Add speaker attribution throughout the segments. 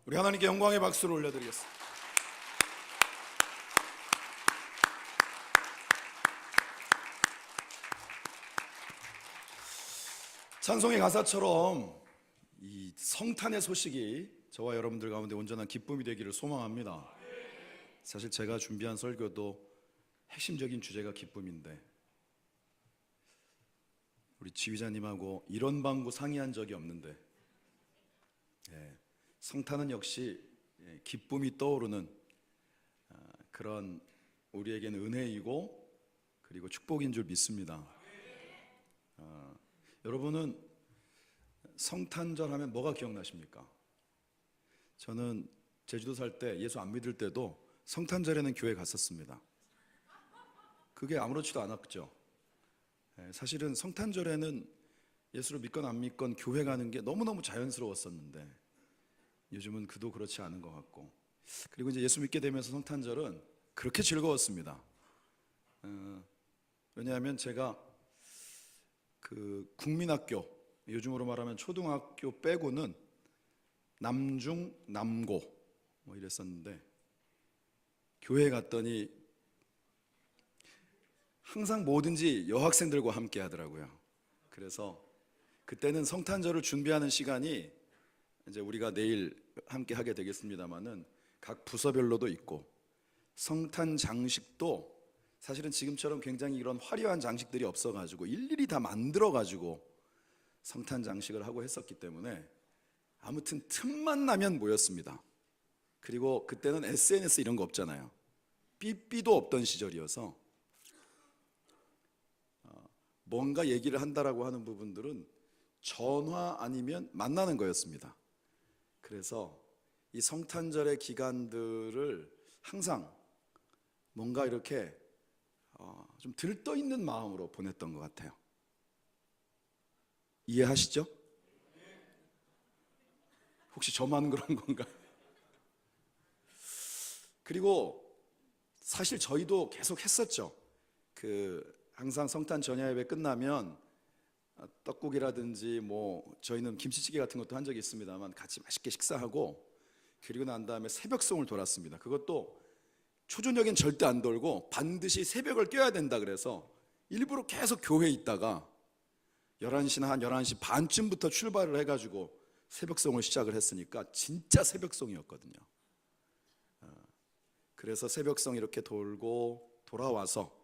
Speaker 1: 우리 하나님께 영광의 박수를 올려드리겠습니다. 찬송의 가사처럼 이 성탄의 소식이 저와 여러분들 가운데 온전한 기쁨이 되기를 소망합니다. 사실 제가 준비한 설교도 핵심적인 주제가 기쁨인데 우리 지휘자님하고 이런 방구 상의한 적이 없는데 성탄은 역시 기쁨이 떠오르는 그런 우리에게는 은혜이고 그리고 축복인 줄 믿습니다. 여러분은 성탄절 하면 뭐가 기억나십니까? 저는 제주도 살 때 예수 안 믿을 때도 성탄절에는 교회 갔었습니다. 그게 아무렇지도 않았죠. 사실은 성탄절에는 예수를 믿건 안 믿건 교회 가는 게 너무너무 자연스러웠었는데 요즘은 그도 그렇지 않은 것 같고, 그리고 이제 예수 믿게 되면서 성탄절은 그렇게 즐거웠습니다. 왜냐하면 제가 그 국민학교, 요즘으로 말하면 초등학교 빼고는 남중 남고 뭐 이랬었는데 교회에 갔더니 항상 뭐든지 여학생들과 함께 하더라고요. 그래서 그때는 성탄절을 준비하는 시간이 이제 우리가 내일 함께 하게 되겠습니다만은 각 부서별로도 있고, 성탄 장식도 사실은 지금처럼 굉장히 이런 화려한 장식들이 없어가지고 일일이 다 만들어가지고 성탄 장식을 하고 했었기 때문에 아무튼 틈만 나면 모였습니다. 그리고 그때는 SNS 이런 거 없잖아요. 삐삐도 없던 시절이어서 뭔가 얘기를 한다라고 하는 부분들은 전화 아니면 만나는 거였습니다. 그래서 이 성탄절의 기간들을 항상 뭔가 이렇게 좀 들떠있는 마음으로 보냈던 것 같아요. 이해하시죠? 혹시 저만 그런 건가? 그리고 사실 저희도 계속 했었죠. 항상 성탄 전야 예배 끝나면 떡국이라든지 뭐 저희는 김치찌개 같은 것도 한 적이 있습니다만 같이 맛있게 식사하고, 그리고 난 다음에 새벽송을 돌았습니다. 그것도 초저녁엔 절대 안 돌고 반드시 새벽을 껴야 된다 그래서 일부러 계속 교회에 있다가 11시나 한 11시 반쯤부터 출발을 해가지고 새벽송을 시작을 했으니까 진짜 새벽송이었거든요. 그래서 새벽송 이렇게 돌고 돌아와서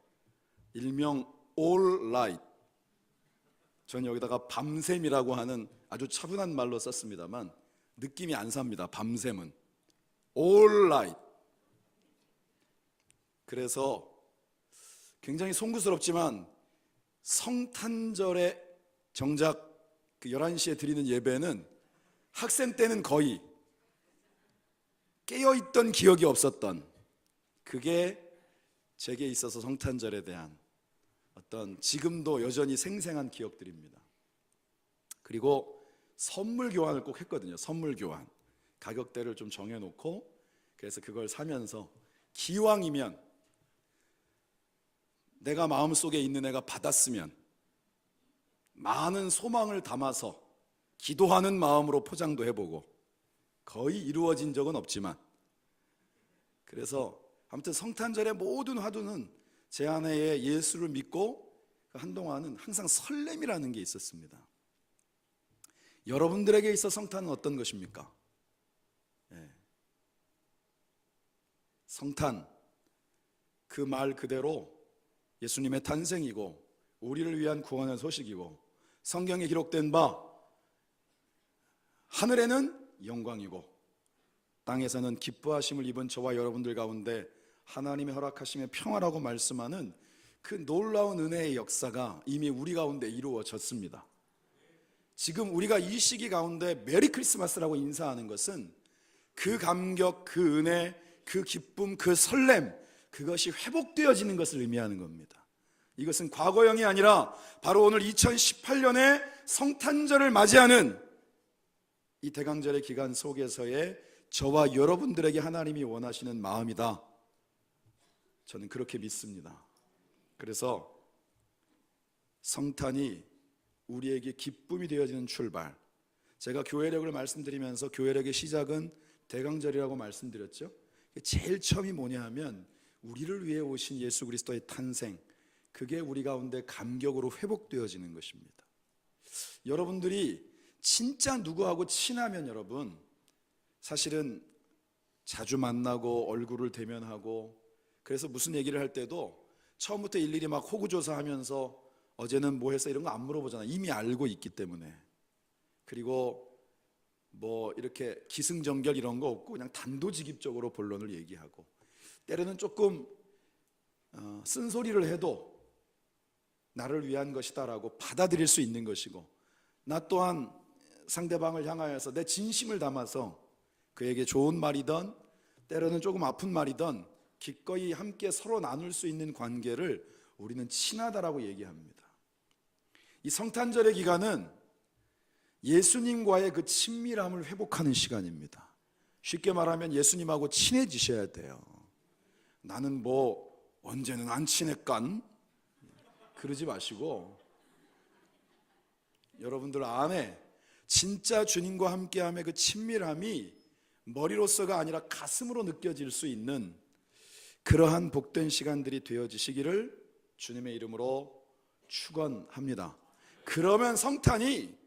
Speaker 1: 일명 All Night, 전 여기다가 밤샘이라고 하는 아주 차분한 말로 썼습니다만 느낌이 안 삽니다. 밤샘은 All Night. 그래서 굉장히 송구스럽지만 성탄절에 정작 그 11시에 드리는 예배는 학생 때는 거의 깨어있던 기억이 없었던, 그게 제게 있어서 성탄절에 대한 어떤 지금도 여전히 생생한 기억들입니다. 그리고 선물 교환을 꼭 했거든요. 선물 교환, 가격대를 좀 정해놓고 그래서 그걸 사면서 기왕이면 내가 마음속에 있는 애가 받았으면 많은 소망을 담아서 기도하는 마음으로 포장도 해보고, 거의 이루어진 적은 없지만 그래서 아무튼 성탄절의 모든 화두는 제 안에 예수를 믿고 한동안은 항상 설렘이라는 게 있었습니다. 여러분들에게 있어 성탄은 어떤 것입니까? 성탄, 그 말 그대로 예수님의 탄생이고 우리를 위한 구원의 소식이고, 성경에 기록된 바 하늘에는 영광이고 땅에서는 기뻐하심을 입은 저와 여러분들 가운데 하나님의 허락하심의 평화라고 말씀하는 그 놀라운 은혜의 역사가 이미 우리 가운데 이루어졌습니다. 지금 우리가 이 시기 가운데 메리 크리스마스라고 인사하는 것은 그 감격, 그 은혜, 그 기쁨, 그 설렘, 그것이 회복되어지는 것을 의미하는 겁니다. 이것은 과거형이 아니라 바로 오늘 2018년에 성탄절을 맞이하는 이 대강절의 기간 속에서의 저와 여러분들에게 하나님이 원하시는 마음이다. 저는 그렇게 믿습니다. 그래서 성탄이 우리에게 기쁨이 되어지는 출발. 제가 교회력을 말씀드리면서 교회력의 시작은 대강절이라고 말씀드렸죠. 제일 처음이 뭐냐 하면 우리를 위해 오신 예수 그리스도의 탄생, 그게 우리 가운데 감격으로 회복되어지는 것입니다. 여러분들이 진짜 누구하고 친하면 여러분 사실은 자주 만나고 얼굴을 대면하고, 그래서 무슨 얘기를 할 때도 처음부터 일일이 막 호구조사하면서 어제는 뭐 했어 이런 거 안 물어보잖아요. 이미 알고 있기 때문에. 그리고 뭐 이렇게 기승전결 이런 거 없고 그냥 단도직입적으로 본론을 얘기하고, 때로는 조금 쓴소리를 해도 나를 위한 것이다 라고 받아들일 수 있는 것이고, 나 또한 상대방을 향하여서 내 진심을 담아서 그에게 좋은 말이든 때로는 조금 아픈 말이든 기꺼이 함께 서로 나눌 수 있는 관계를 우리는 친하다라고 얘기합니다. 이 성탄절의 기간은 예수님과의 그 친밀함을 회복하는 시간입니다. 쉽게 말하면 예수님하고 친해지셔야 돼요. 나는 뭐 언제는 안 친했간 그러지 마시고, 여러분들 안에 진짜 주님과 함께함의 그 친밀함이 머리로서가 아니라 가슴으로 느껴질 수 있는 그러한 복된 시간들이 되어지시기를 주님의 이름으로 축원합니다. 그러면 성탄이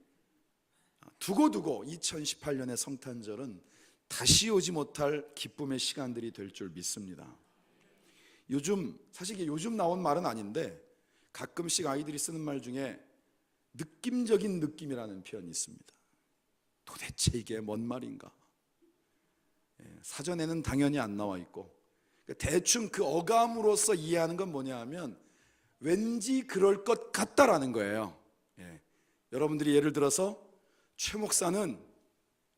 Speaker 1: 두고두고 2018년의 성탄절은 다시 오지 못할 기쁨의 시간들이 될 줄 믿습니다. 사실 이게 요즘 나온 말은 아닌데 가끔씩 아이들이 쓰는 말 중에 느낌적인 느낌이라는 표현이 있습니다. 도대체 이게 뭔 말인가? 사전에는 당연히 안 나와 있고 대충 그 어감으로서 이해하는 건 뭐냐 하면 왠지 그럴 것 같다라는 거예요. 여러분들이 예를 들어서 최 목사는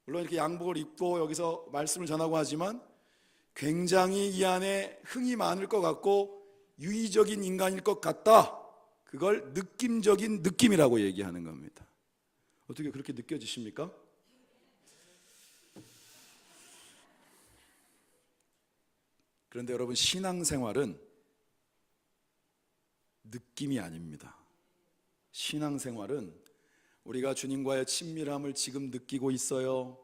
Speaker 1: 물론 이렇게 양복을 입고 여기서 말씀을 전하고 하지만 굉장히 이 안에 흥이 많을 것 같고 유의적인 인간일 것 같다. 그걸 느낌적인 느낌이라고 얘기하는 겁니다. 어떻게 그렇게 느껴지십니까? 그런데 여러분, 신앙생활은 느낌이 아닙니다. 신앙생활은 우리가 주님과의 친밀함을 지금 느끼고 있어요.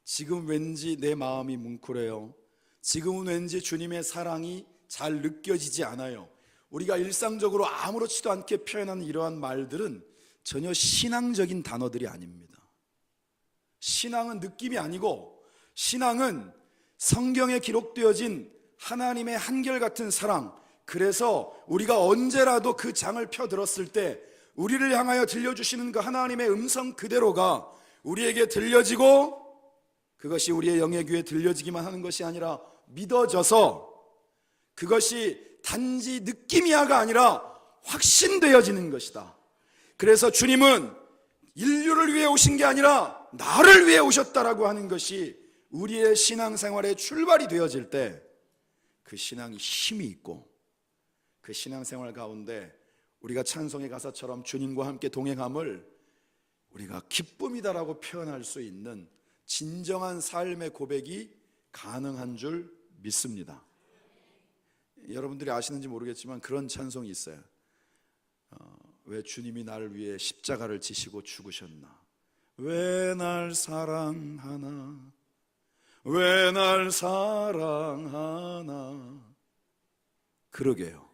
Speaker 1: 지금 왠지 내 마음이 뭉클해요. 지금은 왠지 주님의 사랑이 잘 느껴지지 않아요. 우리가 일상적으로 아무렇지도 않게 표현하는 이러한 말들은 전혀 신앙적인 단어들이 아닙니다. 신앙은 느낌이 아니고 신앙은 성경에 기록되어진 하나님의 한결같은 사랑, 그래서 우리가 언제라도 그 장을 펴들었을 때 우리를 향하여 들려주시는 그 하나님의 음성 그대로가 우리에게 들려지고, 그것이 우리의 영의 귀에 들려지기만 하는 것이 아니라 믿어져서 그것이 단지 느낌이야가 아니라 확신되어지는 것이다. 그래서 주님은 인류를 위해 오신 게 아니라 나를 위해 오셨다라고 하는 것이 우리의 신앙생활의 출발이 되어질 때 그 신앙이 힘이 있고, 그 신앙생활 가운데 우리가 찬송의 가사처럼 주님과 함께 동행함을 우리가 기쁨이다라고 표현할 수 있는 진정한 삶의 고백이 가능한 줄 믿습니다. 여러분들이 아시는지 모르겠지만 그런 찬송이 있어요. 왜 주님이 나를 위해 십자가를 지시고 죽으셨나? 왜 날 사랑하나? 왜 날 사랑하나? 그러게요.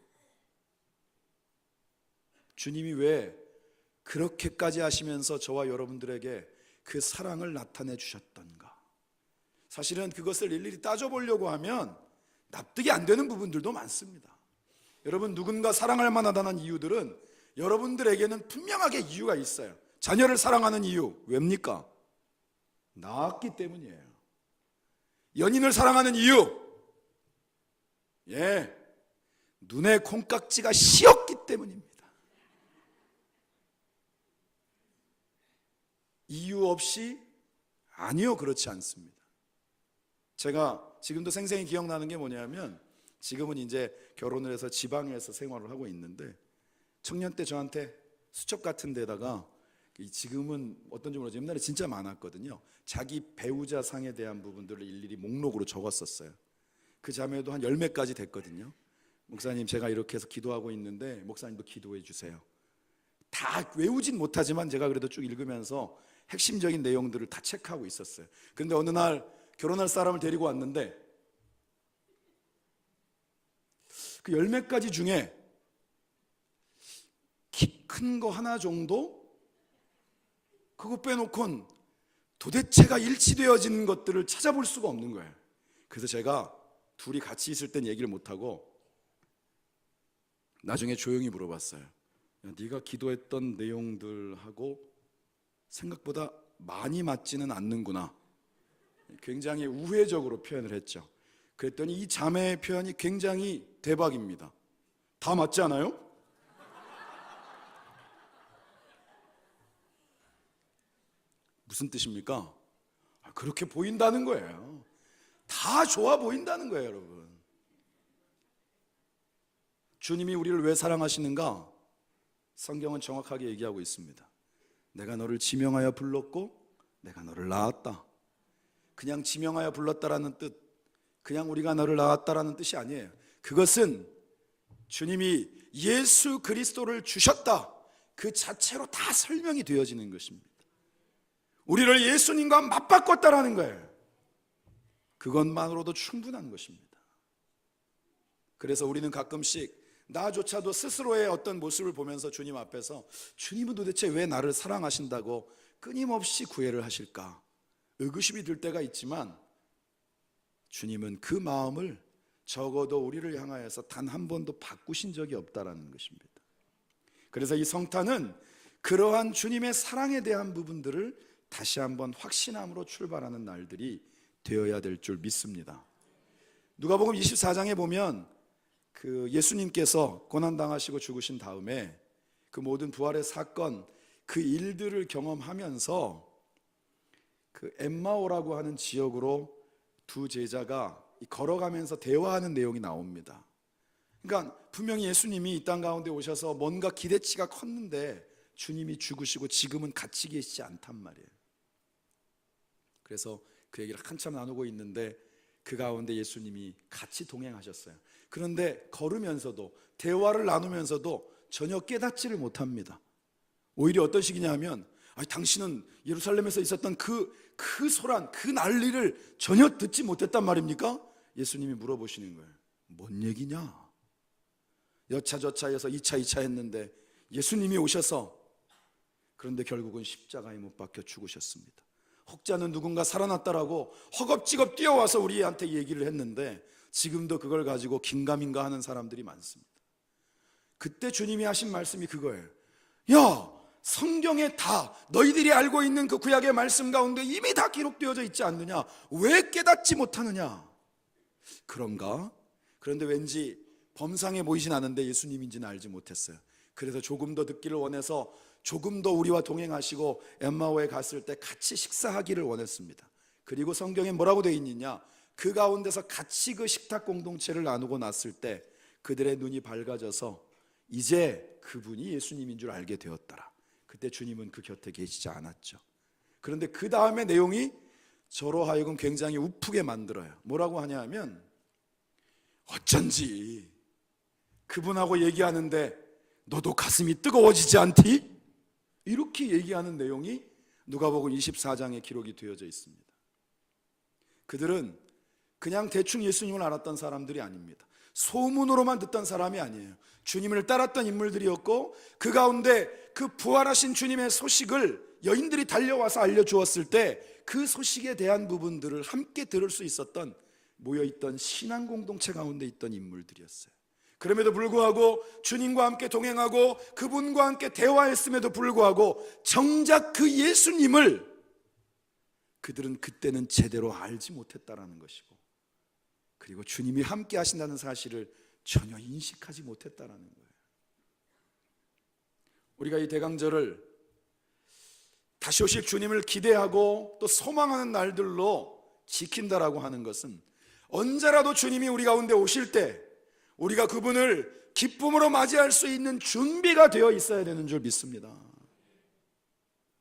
Speaker 1: 주님이 왜 그렇게까지 하시면서 저와 여러분들에게 그 사랑을 나타내 주셨던가? 사실은 그것을 일일이 따져보려고 하면 납득이 안 되는 부분들도 많습니다. 여러분, 누군가 사랑할 만하다는 이유들은 여러분들에게는 분명하게 이유가 있어요. 자녀를 사랑하는 이유, 왜입니까? 낳았기 때문이에요. 연인을 사랑하는 이유, 눈에 콩깍지가 씌었기 때문입니다. 이유 없이 아니요, 그렇지 않습니다. 제가 지금도 생생히 기억나는 게 뭐냐면, 지금은 이제 결혼을 해서 지방에서 생활을 하고 있는데 청년 때 저한테 수첩 같은 데다가, 지금은 어떤지 모르지만 옛날에 진짜 많았거든요. 자기 배우자 상에 대한 부분들을 일일이 목록으로 적었었어요. 그 자매도 한 10매까지 됐거든요. 목사님 제가 이렇게 해서 기도하고 있는데 목사님도 기도해 주세요. 다 외우진 못하지만 제가 그래도 쭉 읽으면서 핵심적인 내용들을 다 체크하고 있었어요. 그런데 어느 날 결혼할 사람을 데리고 왔는데 그 10가지 중에 키 큰 거 하나 정도? 그거 빼놓고는 도대체가 일치되어지는 것들을 찾아볼 수가 없는 거예요. 그래서 제가 둘이 같이 있을 땐 얘기를 못하고 나중에 조용히 물어봤어요. 야, 네가 기도했던 내용들하고 생각보다 많이 맞지는 않는구나. 굉장히 우회적으로 표현을 했죠. 그랬더니 이 자매의 표현이 굉장히 대박입니다. 다 맞지 않아요? 무슨 뜻입니까? 그렇게 보인다는 거예요. 다 좋아 보인다는 거예요, 여러분. 주님이 우리를 왜 사랑하시는가? 성경은 정확하게 얘기하고 있습니다. 내가 너를 지명하여 불렀고 내가 너를 낳았다. 그냥 지명하여 불렀다라는 뜻, 그냥 우리가 너를 낳았다라는 뜻이 아니에요. 그것은 주님이 예수 그리스도를 주셨다, 그 자체로 다 설명이 되어지는 것입니다. 우리를 예수님과 맞바꿨다라는 거예요. 그것만으로도 충분한 것입니다. 그래서 우리는 가끔씩 나조차도 스스로의 어떤 모습을 보면서 주님 앞에서 주님은 도대체 왜 나를 사랑하신다고 끊임없이 구애를 하실까 의구심이 들 때가 있지만, 주님은 그 마음을 적어도 우리를 향하여서 단 한 번도 바꾸신 적이 없다라는 것입니다. 그래서 이 성탄은 그러한 주님의 사랑에 대한 부분들을 다시 한번 확신함으로 출발하는 날들이 되어야 될 줄 믿습니다. 누가복음 24장에 보면 그 예수님께서 고난당하시고 죽으신 다음에 그 모든 부활의 사건, 그 일들을 경험하면서 그 엠마오라고 하는 지역으로 두 제자가 걸어가면서 대화하는 내용이 나옵니다. 그러니까 분명히 예수님이 이 땅 가운데 오셔서 뭔가 기대치가 컸는데 주님이 죽으시고 지금은 같이 계시지 않단 말이에요. 그래서 그 얘기를 한참 나누고 있는데 그 가운데 예수님이 같이 동행하셨어요. 그런데 걸으면서도 대화를 나누면서도 전혀 깨닫지를 못합니다. 오히려 어떤 식이냐 하면, 당신은 예루살렘에서 있었던 그 소란, 그 난리를 전혀 듣지 못했단 말입니까? 예수님이 물어보시는 거예요. 뭔 얘기냐? 여차저차해서 2차 했는데 예수님이 오셔서, 그런데 결국은 십자가에 못 박혀 죽으셨습니다. 혹자는 누군가 살아났다라고 허겁지겁 뛰어와서 우리한테 얘기를 했는데 지금도 그걸 가지고 긴가민가 하는 사람들이 많습니다. 그때 주님이 하신 말씀이 그거예요. 야, 성경에 다 너희들이 알고 있는 그 구약의 말씀 가운데 이미 다 기록되어져 있지 않느냐? 왜 깨닫지 못하느냐? 그런가? 그런데 왠지 범상해 보이진 않은데 예수님인지는 알지 못했어요. 그래서 조금 더 듣기를 원해서 조금 더 우리와 동행하시고 엠마오에 갔을 때 같이 식사하기를 원했습니다. 그리고 성경에 뭐라고 되어 있느냐? 그 가운데서 같이 그 식탁 공동체를 나누고 났을 때 그들의 눈이 밝아져서 이제 그분이 예수님인 줄 알게 되었더라. 그때 주님은 그 곁에 계시지 않았죠. 그런데 그 다음에 내용이 저로 하여금 굉장히 우프게 만들어요. 뭐라고 하냐 하면, 어쩐지 그분하고 얘기하는데 너도 가슴이 뜨거워지지 않디? 이렇게 얘기하는 내용이 누가복음 24장에 기록이 되어져 있습니다. 그들은 그냥 대충 예수님을 알았던 사람들이 아닙니다. 소문으로만 듣던 사람이 아니에요. 주님을 따랐던 인물들이었고, 그 가운데 그 부활하신 주님의 소식을 여인들이 달려와서 알려주었을 때 그 소식에 대한 부분들을 함께 들을 수 있었던, 모여있던 신앙 공동체 가운데 있던 인물들이었어요. 그럼에도 불구하고 주님과 함께 동행하고 그분과 함께 대화했음에도 불구하고 정작 그 예수님을 그들은 그때는 제대로 알지 못했다라는 것이고, 그리고 주님이 함께 하신다는 사실을 전혀 인식하지 못했다라는 거예요. 우리가 이 대강절을 다시 오실 주님을 기대하고 또 소망하는 날들로 지킨다라고 하는 것은, 언제라도 주님이 우리 가운데 오실 때 우리가 그분을 기쁨으로 맞이할 수 있는 준비가 되어 있어야 되는 줄 믿습니다.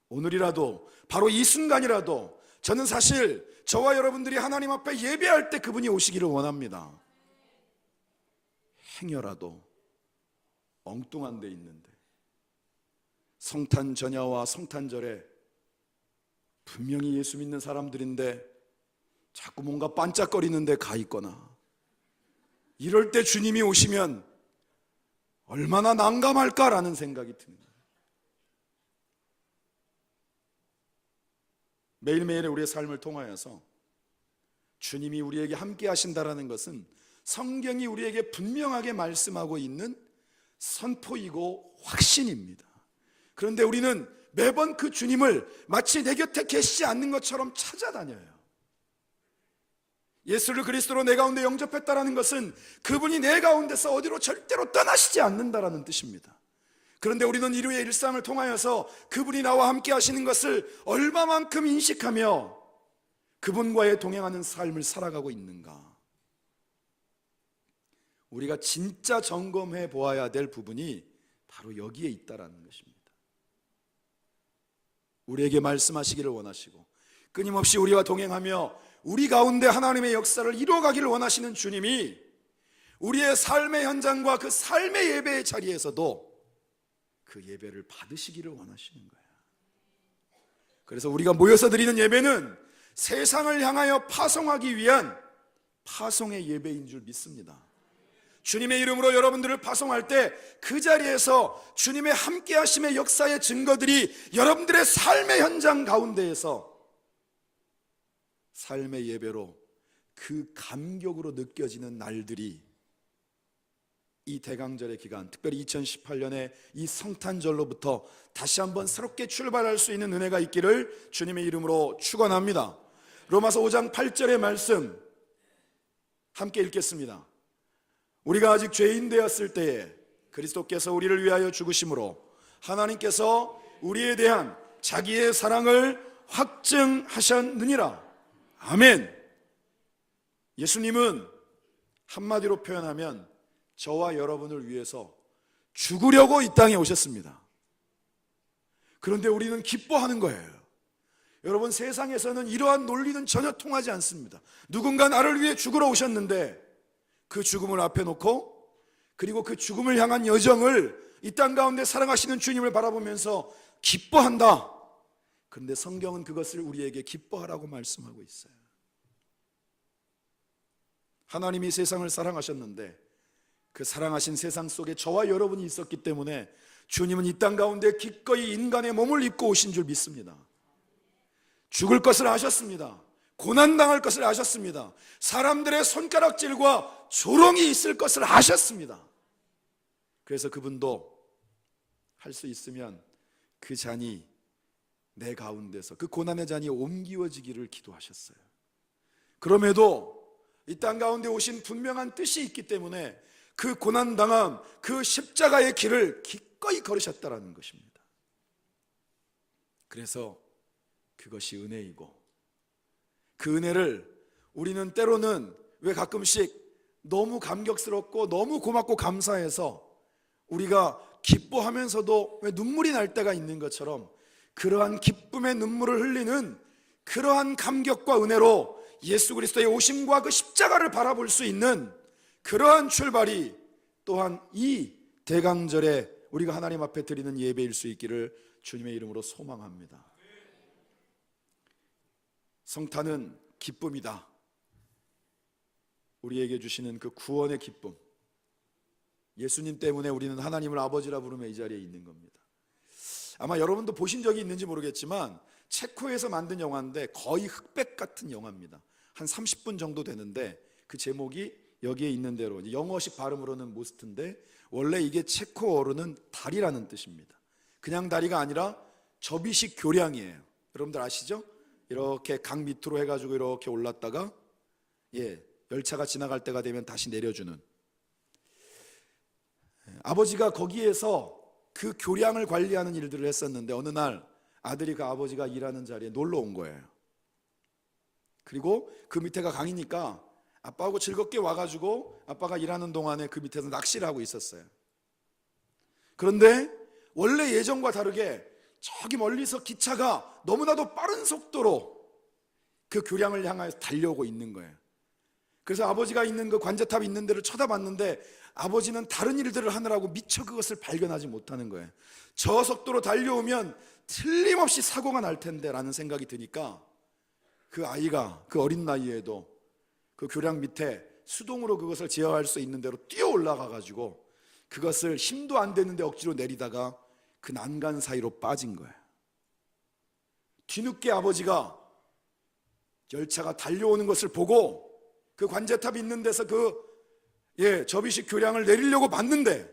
Speaker 1: 오늘이라도, 바로 이 순간이라도 저는 사실 저와 여러분들이 하나님 앞에 예배할 때 그분이 오시기를 원합니다. 행여라도 엉뚱한 데 있는데, 성탄 전야와 성탄절에 분명히 예수 믿는 사람들인데 자꾸 뭔가 반짝거리는 데 가 있거나, 이럴 때 주님이 오시면 얼마나 난감할까라는 생각이 듭니다. 매일매일의 우리의 삶을 통하여서 주님이 우리에게 함께 하신다라는 것은 성경이 우리에게 분명하게 말씀하고 있는 선포이고 확신입니다. 그런데 우리는 매번 그 주님을 마치 내 곁에 계시지 않는 것처럼 찾아다녀요. 예수를 그리스도로 내 가운데 영접했다라는 것은 그분이 내 가운데서 어디로 절대로 떠나시지 않는다라는 뜻입니다. 그런데 우리는 인류의 일상을 통하여서 그분이 나와 함께 하시는 것을 얼마만큼 인식하며 그분과의 동행하는 삶을 살아가고 있는가? 우리가 진짜 점검해 보아야 될 부분이 바로 여기에 있다라는 것입니다. 우리에게 말씀하시기를 원하시고 끊임없이 우리와 동행하며 우리 가운데 하나님의 역사를 이루어가기를 원하시는 주님이 우리의 삶의 현장과 그 삶의 예배의 자리에서도 그 예배를 받으시기를 원하시는 거예요. 그래서 우리가 모여서 드리는 예배는 세상을 향하여 파송하기 위한 파송의 예배인 줄 믿습니다. 주님의 이름으로 여러분들을 파송할 때 그 자리에서 주님의 함께하심의 역사의 증거들이 여러분들의 삶의 현장 가운데에서 삶의 예배로 그 감격으로 느껴지는 날들이 이 대강절의 기간, 특별히 2018년의 이 성탄절로부터 다시 한번 새롭게 출발할 수 있는 은혜가 있기를 주님의 이름으로 축원합니다. 로마서 5장 8절의 말씀 함께 읽겠습니다. 우리가 아직 죄인 되었을 때에 그리스도께서 우리를 위하여 죽으심으로 하나님께서 우리에 대한 자기의 사랑을 확증하셨느니라. 아멘. 예수님은 한마디로 표현하면 저와 여러분을 위해서 죽으려고 이 땅에 오셨습니다. 그런데 우리는 기뻐하는 거예요. 여러분, 세상에서는 이러한 논리는 전혀 통하지 않습니다. 누군가 나를 위해 죽으러 오셨는데 그 죽음을 앞에 놓고, 그리고 그 죽음을 향한 여정을 이 땅 가운데 사랑하시는 주님을 바라보면서 기뻐한다. 그런데 성경은 그것을 우리에게 기뻐하라고 말씀하고 있어요. 하나님이 세상을 사랑하셨는데 그 사랑하신 세상 속에 저와 여러분이 있었기 때문에 주님은 이 땅 가운데 기꺼이 인간의 몸을 입고 오신 줄 믿습니다. 죽을 것을 아셨습니다. 고난당할 것을 아셨습니다. 사람들의 손가락질과 조롱이 있을 것을 아셨습니다. 그래서 그분도 할 수 있으면 그 잔이 내 가운데서, 그 고난의 잔이 옮기워지기를 기도하셨어요. 그럼에도 이 땅 가운데 오신 분명한 뜻이 있기 때문에 그 고난당함, 그 십자가의 길을 기꺼이 걸으셨다라는 것입니다. 그래서 그것이 은혜이고, 그 은혜를 우리는 때로는 왜 가끔씩 너무 감격스럽고 너무 고맙고 감사해서 우리가 기뻐하면서도 왜 눈물이 날 때가 있는 것처럼, 그러한 기쁨의 눈물을 흘리는 그러한 감격과 은혜로 예수 그리스도의 오심과 그 십자가를 바라볼 수 있는 그러한 출발이 또한 이 대강절에 우리가 하나님 앞에 드리는 예배일 수 있기를 주님의 이름으로 소망합니다. 성탄은 기쁨이다. 우리에게 주시는 그 구원의 기쁨, 예수님 때문에 우리는 하나님을 아버지라 부르며 이 자리에 있는 겁니다. 아마 여러분도 보신 적이 있는지 모르겠지만 체코에서 만든 영화인데 거의 흑백 같은 영화입니다. 한 30분 정도 되는데 그 제목이 여기에 있는 대로 영어식 발음으로는 모스트인데 원래 이게 체코어로는 다리라는 뜻입니다. 그냥 다리가 아니라 접이식 교량이에요. 여러분들 아시죠? 이렇게 강 밑으로 해가지고 이렇게 올랐다가 열차가 지나갈 때가 되면 다시 내려주는, 아버지가 거기에서 그 교량을 관리하는 일들을 했었는데 어느 날 아들이 그 아버지가 일하는 자리에 놀러 온 거예요. 그리고 그 밑에가 강이니까 아빠하고 즐겁게 와가지고 아빠가 일하는 동안에 그 밑에서 낚시를 하고 있었어요. 그런데 원래 예전과 다르게 저기 멀리서 기차가 너무나도 빠른 속도로 그 교량을 향하여 달려오고 있는 거예요. 그래서 아버지가 있는 그 관제탑이 있는 데를 쳐다봤는데 아버지는 다른 일들을 하느라고 미처 그것을 발견하지 못하는 거예요. 저 속도로 달려오면 틀림없이 사고가 날 텐데 라는 생각이 드니까 그 아이가 그 어린 나이에도 그 교량 밑에 수동으로 그것을 제어할 수 있는 대로 뛰어 올라가 가지고 그것을 힘도 안 되는데 억지로 내리다가 그 난간 사이로 빠진 거예요. 뒤늦게 아버지가 열차가 달려오는 것을 보고 그 관제탑이 있는 데서 접이식 교량을 내리려고 봤는데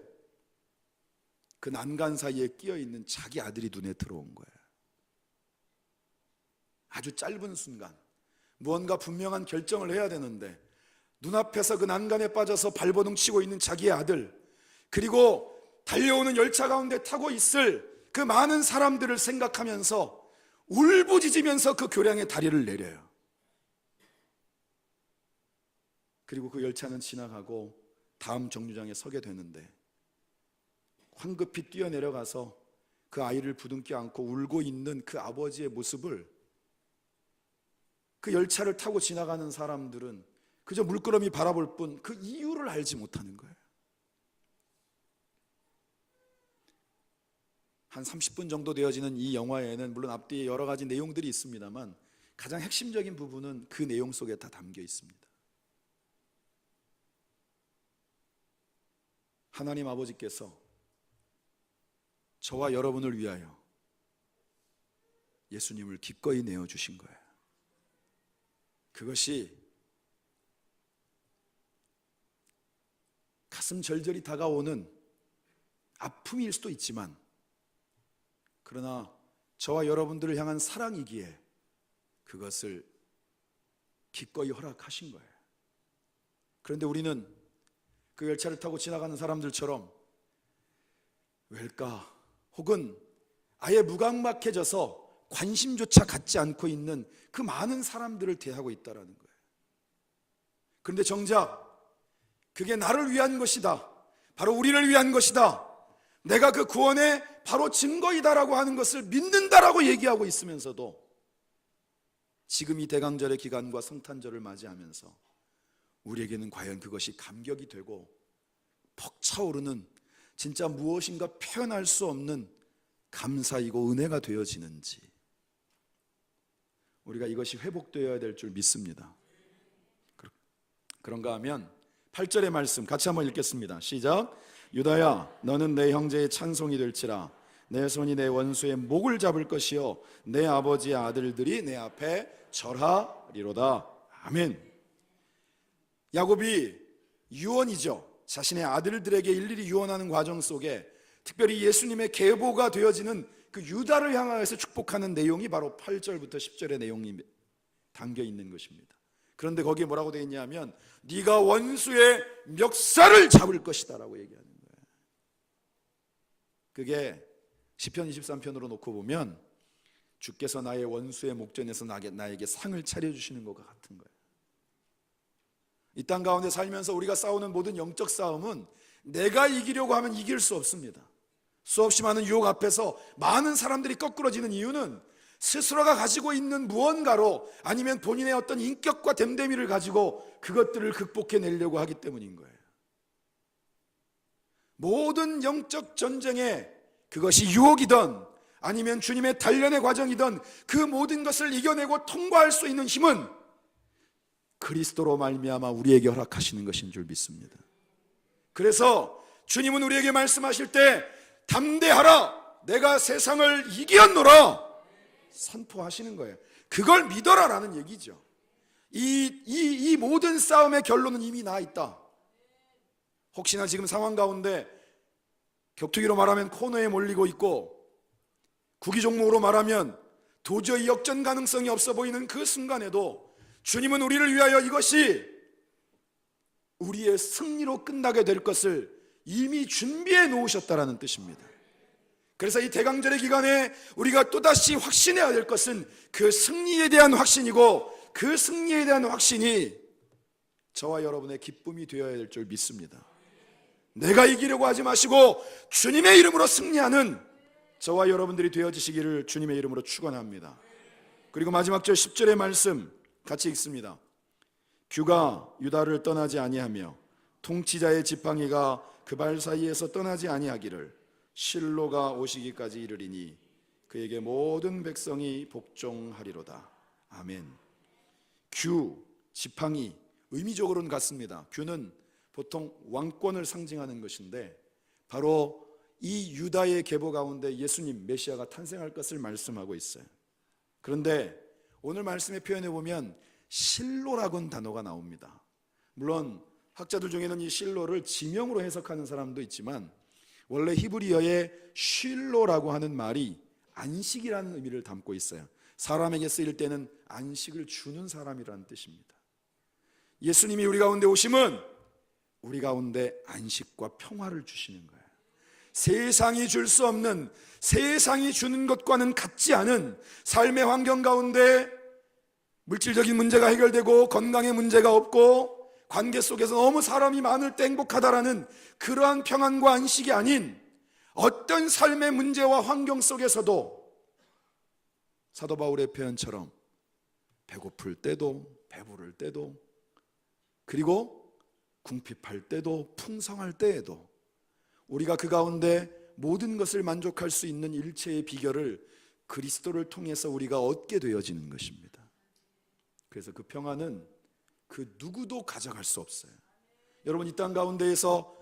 Speaker 1: 그 난간 사이에 끼어 있는 자기 아들이 눈에 들어온 거예요. 아주 짧은 순간 무언가 분명한 결정을 해야 되는데 눈앞에서 그 난간에 빠져서 발버둥 치고 있는 자기의 아들, 그리고 달려오는 열차 가운데 타고 있을 그 많은 사람들을 생각하면서 울부짖으면서 그 교량의 다리를 내려요. 그리고 그 열차는 지나가고 다음 정류장에 서게 되는데 황급히 뛰어내려가서 그 아이를 부둥켜 안고 울고 있는 그 아버지의 모습을 그 열차를 타고 지나가는 사람들은 그저 물끄러미 바라볼 뿐 그 이유를 알지 못하는 거예요. 한 30분 정도 되어지는 이 영화에는 물론 앞뒤에 여러 가지 내용들이 있습니다만 가장 핵심적인 부분은 그 내용 속에 다 담겨 있습니다. 하나님 아버지께서 저와 여러분을 위하여 예수님을 기꺼이 내어주신 거예요. 그것이 가슴 절절히 다가오는 아픔일 수도 있지만 그러나 저와 여러분들을 향한 사랑이기에 그것을 기꺼이 허락하신 거예요. 그런데 우리는 그 열차를 타고 지나가는 사람들처럼 왜일까? 혹은 아예 무감각해져서 관심조차 갖지 않고 있는 그 많은 사람들을 대하고 있다는 거예요. 그런데 정작 그게 나를 위한 것이다, 바로 우리를 위한 것이다, 내가 그 구원의 바로 증거이다라고 하는 것을 믿는다라고 얘기하고 있으면서도 지금 이 대강절의 기간과 성탄절을 맞이하면서 우리에게는 과연 그것이 감격이 되고 벅차오르는 진짜 무엇인가 표현할 수 없는 감사이고 은혜가 되어지는지 우리가 이것이 회복되어야 될 줄 믿습니다. 그런가 하면 8절의 말씀 같이 한번 읽겠습니다. 시작. 유다야, 너는 내 형제의 찬송이 될지라. 내 손이 내 원수의 목을 잡을 것이요 내 아버지의 아들들이 내 앞에 절하리로다. 아멘. 야곱이 유언이죠. 자신의 아들들에게 일일이 유언하는 과정 속에 특별히 예수님의 계보가 되어지는 그 유다를 향하여서 축복하는 내용이 바로 8절부터 10절의 내용이 담겨 있는 것입니다. 그런데 거기에 뭐라고 되어 있냐면 네가 원수의 멱살을 잡을 것이다 라고 얘기하는 거예요. 그게 시편 23편으로 놓고 보면 주께서 나의 원수의 목전에서 나에게 상을 차려주시는 것과 같은 거예요. 이 땅 가운데 살면서 우리가 싸우는 모든 영적 싸움은 내가 이기려고 하면 이길 수 없습니다. 수없이 많은 유혹 앞에서 많은 사람들이 거꾸러지는 이유는 스스로가 가지고 있는 무언가로 아니면 본인의 어떤 인격과 됨됨이를 가지고 그것들을 극복해내려고 하기 때문인 거예요. 모든 영적 전쟁에 그것이 유혹이든 아니면 주님의 단련의 과정이든 그 모든 것을 이겨내고 통과할 수 있는 힘은 그리스도로 말미암아 우리에게 허락하시는 것인 줄 믿습니다. 그래서 주님은 우리에게 말씀하실 때 담대하라, 내가 세상을 이기었노라 선포하시는 거예요. 그걸 믿어라라는 얘기죠. 이 모든 싸움의 결론은 이미 나 있다. 혹시나 지금 상황 가운데 격투기로 말하면 코너에 몰리고 있고 구기 종목으로 말하면 도저히 역전 가능성이 없어 보이는 그 순간에도 주님은 우리를 위하여 이것이 우리의 승리로 끝나게 될 것을 이미 준비해 놓으셨다라는 뜻입니다. 그래서 이 대강절의 기간에 우리가 또다시 확신해야 될 것은 그 승리에 대한 확신이고 그 승리에 대한 확신이 저와 여러분의 기쁨이 되어야 될 줄 믿습니다. 내가 이기려고 하지 마시고 주님의 이름으로 승리하는 저와 여러분들이 되어지시기를 주님의 이름으로 축원합니다. 그리고 마지막 절 10절의 말씀 같이 읽습니다. 규가 유다를 떠나지 아니하며 통치자의 지팡이가 그 발 사이에서 떠나지 아니하기를 실로가 오시기까지 이르리니 그에게 모든 백성이 복종하리로다. 아멘. 규, 지팡이, 의미적으로는 같습니다. 규는 보통 왕권을 상징하는 것인데 바로 이 유다의 계보 가운데 예수님 메시아가 탄생할 것을 말씀하고 있어요. 그런데 오늘 말씀의 표현에 보면 실로라고는 단어가 나옵니다. 물론 학자들 중에는 이 실로를 지명으로 해석하는 사람도 있지만 원래 히브리어의 쉴로라고 하는 말이 안식이라는 의미를 담고 있어요. 사람에게 쓰일 때는 안식을 주는 사람이라는 뜻입니다. 예수님이 우리 가운데 오심은 우리 가운데 안식과 평화를 주시는 거예요. 세상이 줄 수 없는, 세상이 주는 것과는 같지 않은 삶의 환경 가운데 물질적인 문제가 해결되고 건강의 문제가 없고 관계 속에서 너무 사람이 많을 때 행복하다라는 그러한 평안과 안식이 아닌 어떤 삶의 문제와 환경 속에서도 사도 바울의 표현처럼 배고플 때도 배부를 때도 그리고 궁핍할 때도 풍성할 때에도 우리가 그 가운데 모든 것을 만족할 수 있는 일체의 비결을 그리스도를 통해서 우리가 얻게 되어지는 것입니다. 그래서 그 평안은 그 누구도 가져갈 수 없어요. 여러분, 이 땅 가운데에서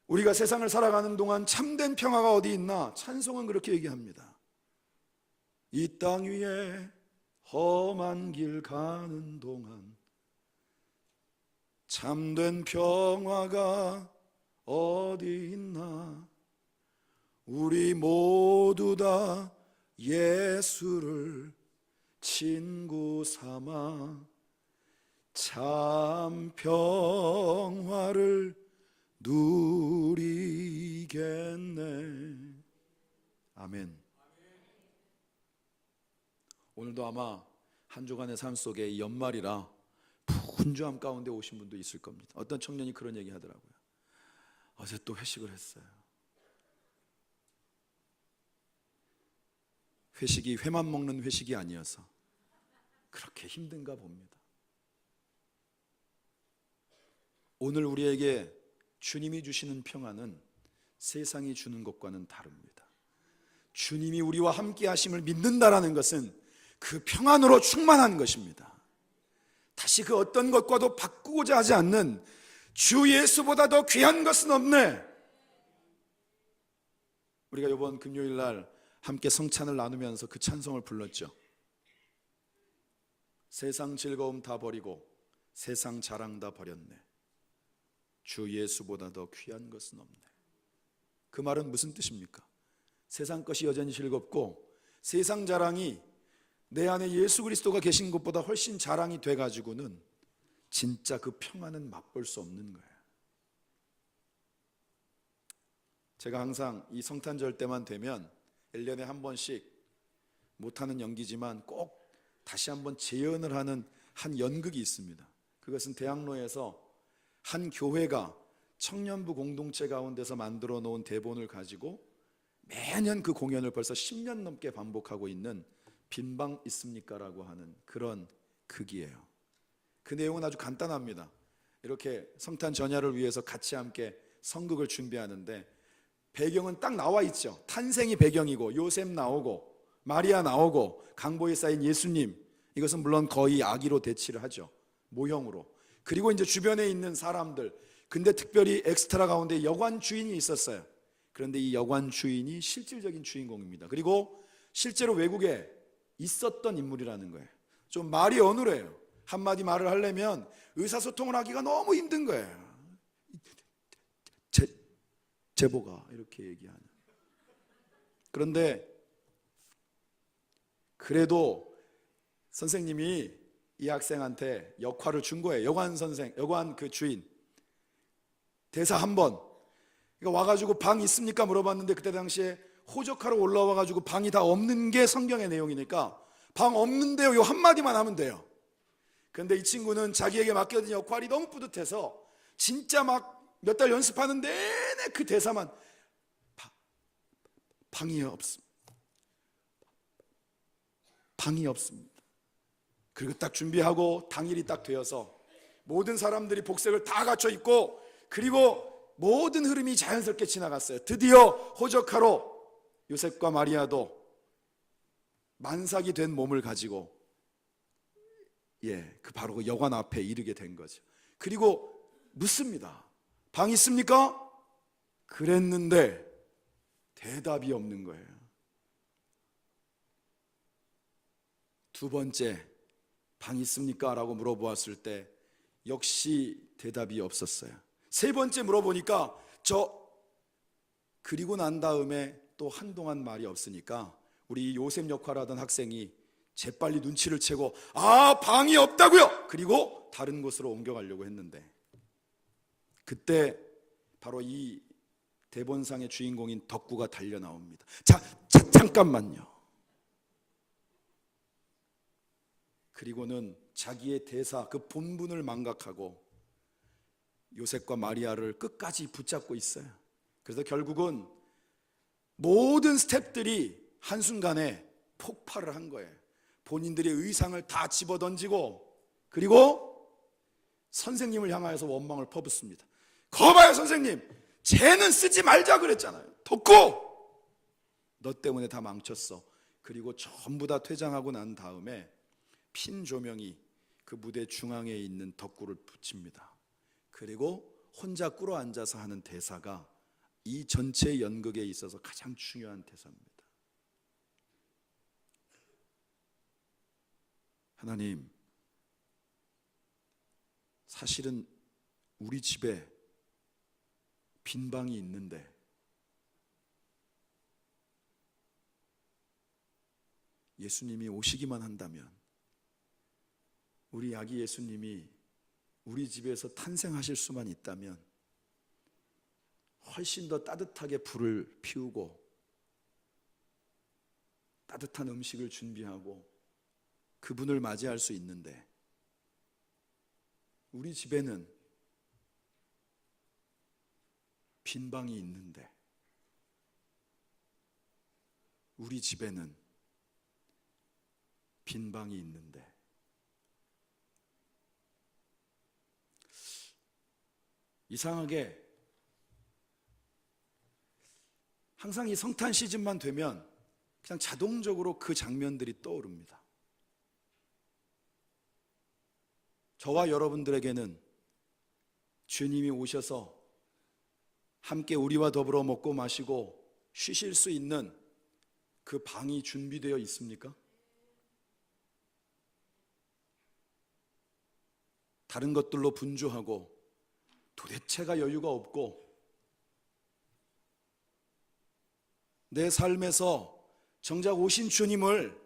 Speaker 1: 우리가 세상을 살아가는 동안 참된 평화가 어디 있나? 찬송은 그렇게 얘기합니다. 이 땅 위에 험한 길 가는 동안 참된 평화가 어디 있나? 우리 모두 다 예수를 친구 삼아 참 평화를 누리겠네. 아멘. 오늘도 아마 한 주간의 삶 속에 연말이라 분주함 가운데 오신 분도 있을 겁니다. 어떤 청년이 그런 얘기 하더라고요. 어제 또 회식을 했어요. 회식이 회만 먹는 회식이 아니어서 그렇게 힘든가 봅니다. 오늘 우리에게 주님이 주시는 평안은 세상이 주는 것과는 다릅니다. 주님이 우리와 함께 하심을 믿는다라는 것은 그 평안으로 충만한 것입니다. 다시 그 어떤 것과도 바꾸고자 하지 않는 주 예수보다 더 귀한 것은 없네. 우리가 이번 금요일 날 함께 성찬을 나누면서 그 찬송을 불렀죠. 세상 즐거움 다 버리고 세상 자랑 다 버렸네. 주 예수보다 더 귀한 것은 없네. 그 말은 무슨 뜻입니까? 세상 것이 여전히 즐겁고 세상 자랑이 내 안에 예수 그리스도가 계신 것보다 훨씬 자랑이 돼가지고는 진짜 그 평안은 맛볼 수 없는 거예요. 제가 항상 이 성탄절 때만 되면 1년에 한 번씩 못하는 연기지만 꼭 다시 한번 재연을 하는 한 연극이 있습니다. 그것은 대학로에서 한 교회가 청년부 공동체 가운데서 만들어 놓은 대본을 가지고 매년 그 공연을 벌써 10년 넘게 반복하고 있는 빈방 있습니까? 라고 하는 그런 극이에요. 그 내용은 아주 간단합니다. 이렇게 성탄 전야를 위해서 같이 함께 성극을 준비하는데 배경은 딱 나와 있죠. 탄생이 배경이고 요셉 나오고 마리아 나오고 강보에 쌓인 예수님, 이것은 물론 거의 아기로 대치를 하죠. 모형으로. 그리고 이제 주변에 있는 사람들, 근데 특별히 엑스트라 가운데 여관 주인이 있었어요. 그런데 이 여관 주인이 실질적인 주인공입니다. 그리고 실제로 외국에 있었던 인물이라는 거예요. 좀 말이 어눌해요. 한마디 말을 하려면 의사소통을 하기가 너무 힘든 거예요. 제보가 이렇게 얘기하는. 그런데 그래도 선생님이 이 학생한테 역할을 준 거예요. 여관 선생, 여관 그 주인. 대사 한 번. 그러니까 와가지고 방 있습니까? 물어봤는데 그때 당시에 호적하러 올라와가지고 방이 다 없는 게 성경의 내용이니까 방 없는데요, 요 한마디만 하면 돼요. 그런데 이 친구는 자기에게 맡겨진 역할이 너무 뿌듯해서 진짜 막 몇 달 연습하는 내내 그 대사만 방이 없습니다. 방이 없습니다. 그리고 딱 준비하고 당일이 딱 되어서 모든 사람들이 복색을 다 갖춰 입고, 그리고 모든 흐름이 자연스럽게 지나갔어요. 드디어 호적하러 요셉과 마리아도 만삭이 된 몸을 가지고 그 바로 그 여관 앞에 이르게 된 거죠. 그리고 묻습니다. 방 있습니까? 그랬는데 대답이 없는 거예요. 두 번째, 방 있습니까? 라고 물어보았을 때 역시 대답이 없었어요. 세 번째 물어보니까 그리고 난 다음에 또 한동안 말이 없으니까 우리 요셉 역할하던 학생이 재빨리 눈치를 채고 방이 없다고요? 그리고 다른 곳으로 옮겨가려고 했는데, 그때 바로 이 대본상의 주인공인 덕구가 달려 나옵니다. 잠깐만요. 그리고는 자기의 대사, 그 본분을 망각하고 요셉과 마리아를 끝까지 붙잡고 있어요. 그래서 결국은 모든 스태프들이 한순간에 폭발을 한 거예요. 본인들의 의상을 다 집어던지고, 그리고 선생님을 향하여서 원망을 퍼붓습니다. 거봐요 선생님, 쟤는 쓰지 말자 그랬잖아요. 덕구, 너 때문에 다 망쳤어. 그리고 전부 다 퇴장하고 난 다음에 핀 조명이 그 무대 중앙에 있는 덕구를 붙입니다. 그리고 혼자 꿇어 앉아서 하는 대사가 이 전체 연극에 있어서 가장 중요한 대사입니다. 하나님, 사실은 우리 집에 빈 방이 있는데 예수님이 오시기만 한다면, 우리 아기 예수님이 우리 집에서 탄생하실 수만 있다면 훨씬 더 따뜻하게 불을 피우고 따뜻한 음식을 준비하고 그분을 맞이할 수 있는데, 우리 집에는 빈 방이 있는데, 우리 집에는 빈 방이 있는데, 이상하게 항상 이 성탄 시즌만 되면 그냥 자동적으로 그 장면들이 떠오릅니다. 저와 여러분들에게는 주님이 오셔서 함께 우리와 더불어 먹고 마시고 쉬실 수 있는 그 방이 준비되어 있습니까? 다른 것들로 분주하고 도대체가 여유가 없고 내 삶에서 정작 오신 주님을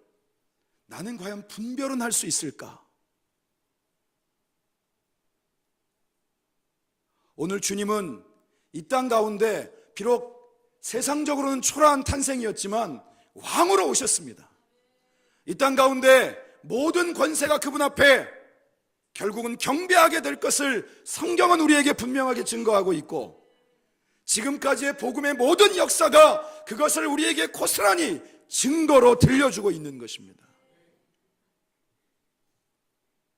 Speaker 1: 나는 과연 분별은 할 수 있을까? 오늘 주님은 이 땅 가운데 비록 세상적으로는 초라한 탄생이었지만 왕으로 오셨습니다. 이 땅 가운데 모든 권세가 그분 앞에 결국은 경배하게 될 것을 성경은 우리에게 분명하게 증거하고 있고, 지금까지의 복음의 모든 역사가 그것을 우리에게 고스란히 증거로 들려주고 있는 것입니다.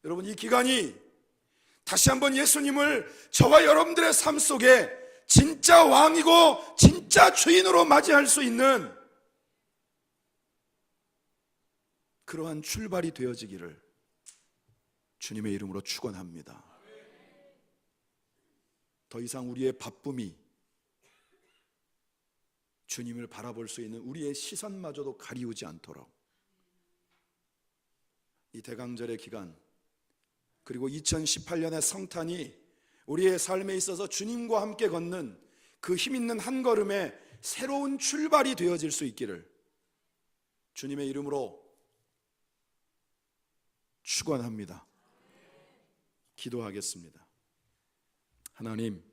Speaker 1: 여러분, 이 기간이 다시 한번 예수님을 저와 여러분들의 삶 속에 진짜 왕이고 진짜 주인으로 맞이할 수 있는 그러한 출발이 되어지기를 주님의 이름으로 축원합니다. 더 이상 우리의 바쁨이 주님을 바라볼 수 있는 우리의 시선마저도 가리우지 않도록 이 대강절의 기간, 그리고 2018년의 성탄이 우리의 삶에 있어서 주님과 함께 걷는 그 힘있는 한 걸음의 새로운 출발이 되어질 수 있기를 주님의 이름으로 축원합니다. 기도하겠습니다. 하나님,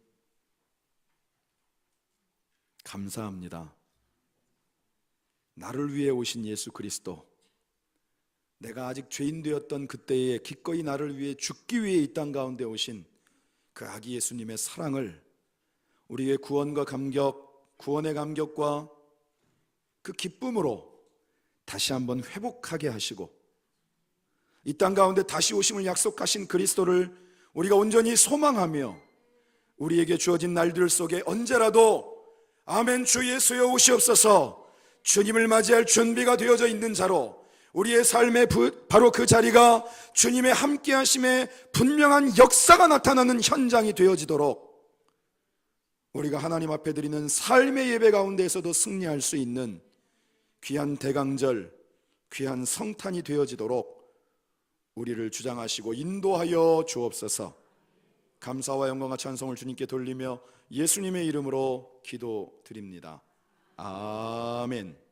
Speaker 1: 감사합니다. 나를 위해 오신 예수 그리스도, 내가 아직 죄인 되었던 그때에 기꺼이 나를 위해 죽기 위해 이 땅 가운데 오신 그 아기 예수님의 사랑을 우리의 구원과 감격, 구원의 감격과 그 기쁨으로 다시 한번 회복하게 하시고, 이 땅 가운데 다시 오심을 약속하신 그리스도를 우리가 온전히 소망하며 우리에게 주어진 날들 속에 언제라도 아멘 주 예수여 오시옵소서, 주님을 맞이할 준비가 되어져 있는 자로 우리의 삶의 바로 그 자리가 주님의 함께하심의 분명한 역사가 나타나는 현장이 되어지도록 우리가 하나님 앞에 드리는 삶의 예배 가운데에서도 승리할 수 있는 귀한 대강절, 귀한 성탄이 되어지도록 우리를 주장하시고 인도하여 주옵소서. 감사와 영광과 찬송을 주님께 돌리며 예수님의 이름으로 기도드립니다. 아멘.